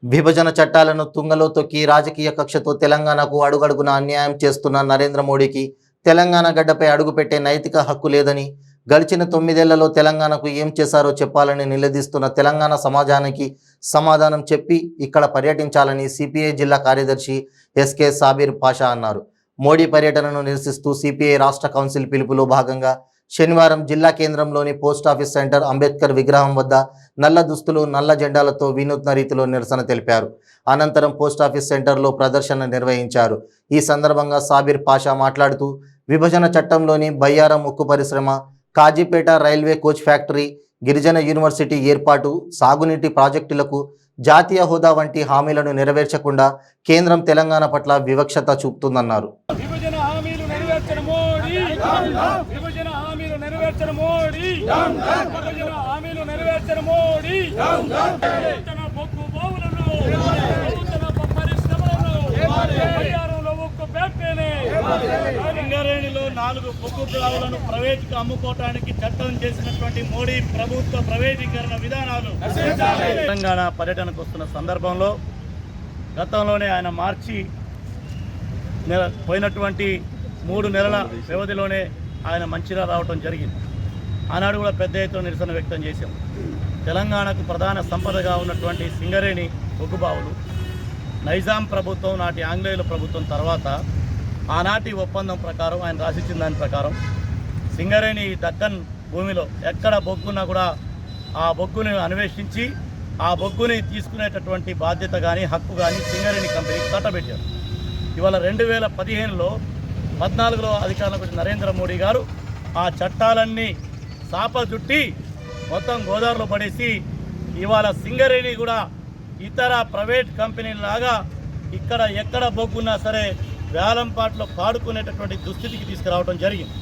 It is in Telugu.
విభజన చట్టాలను తుంగలో తొక్కి రాజకీయ కక్షతో తెలంగాణకు అడుగడుగునా అన్యాయం చేస్తున్న నరేంద్ర మోడీకి తెలంగాణ గడ్డపై అడుగుపెట్టే నైతిక హక్కు లేదని, గడిచిన 9 ఏళ్లలో తెలంగాణకు ఏం చేశారో చెప్పాలని నిలదీస్తున్న తెలంగాణ సమాజానికి సమాధానం చెప్పి ఇక్కడ పర్యటించాలని సిపిఐ జిల్లా కార్యదర్శి ఎస్కే సాబీర్ పాషా అన్నారు. మోడీ పర్యటనను నిరసిస్తూ సిపిఐ రాష్ట్ర కౌన్సిల్ పిలుపులో భాగంగా శనివారం జిల్లా కేంద్రంలోని పోస్టాఫీస్ సెంటర్ అంబేద్కర్ విగ్రహం వద్ద నల్ల దుస్తులు, నల్ల జెండాలతో వినూత్న రీతిలో నిరసన తెలిపారు. అనంతరం పోస్టాఫీస్ సెంటర్లో ప్రదర్శన నిర్వహించారు. ఈ సందర్భంగా సాబీర్ పాషా మాట్లాడుతూ విభజన చట్టంలోని బయ్యారం ఉక్కు పరిశ్రమ, కాజీపేట రైల్వే కోచ్ ఫ్యాక్టరీ, గిరిజన యూనివర్సిటీ ఏర్పాటు, సాగునీటి ప్రాజెక్టులకు జాతీయ హోదా వంటి హామీలను నెరవేర్చకుండా కేంద్రం తెలంగాణ పట్ల వివక్షత చూపుతుందన్నారు. విభజన హామీలు నెరవేర్చిన మోడీ, విభజన హామీలు నెరవేర్చిన మోడీ, విభజన హామీలు నెరవేర్చిన మోడీ, నూతన బొగ్గు బావులను, నూతన పరిశ్రమలను, బయ్యారంలో ఉక్కు ఫ్యాక్టరీని, సింగరేణిలో 4 బొగ్గు బావులను ప్రైవేటుకు అమ్ముకోవడానికి చట్టం చేసినటువంటి మోడీ ప్రభుత్వ ప్రైవేటీకరణ విధానాలు తెలంగాణ పర్యటనకు వస్తున్న సందర్భంలో గతంలోనే ఆయన మార్చి పోయినటువంటి 3 నెలల వ్యవధిలోనే ఆయన మంచిర్యాల రావడం జరిగింది. ఆనాడు కూడా పెద్ద ఎత్తున నిరసన వ్యక్తం చేశాం. తెలంగాణకు ప్రధాన సంపదగా ఉన్నటువంటి సింగరేణి బొగ్గుబావులు నైజాం ప్రభుత్వం, నాటి ఆంగ్లేయుల ప్రభుత్వం తర్వాత ఆనాటి ఒప్పందం ప్రకారం ఆయన రాసిచ్చిన దాని ప్రకారం సింగరేణి దక్కన్ భూమిలో ఎక్కడ బొగ్గున్నా కూడా ఆ బొగ్గుని అన్వేషించి ఆ బొగ్గుని తీసుకునేటటువంటి బాధ్యత కానీ హక్కు కానీ సింగరేణి కంపెనీకి కట్టబెట్టారు. ఇవాళ 2015లో 14లో అధికారంలోకి వచ్చిన నరేంద్ర మోడీ గారు ఆ చట్టాలన్నీ సాపజుట్టి మొత్తం గోదావరిలో పడేసి ఇవాళ సింగరేణి కూడా ఇతర ప్రైవేట్ కంపెనీలాగా ఇక్కడ ఎక్కడ బొగ్గున్నా సరే వేలంపాట్లో పాడుకునేటటువంటి దుస్థితికి తీసుకురావడం జరిగింది.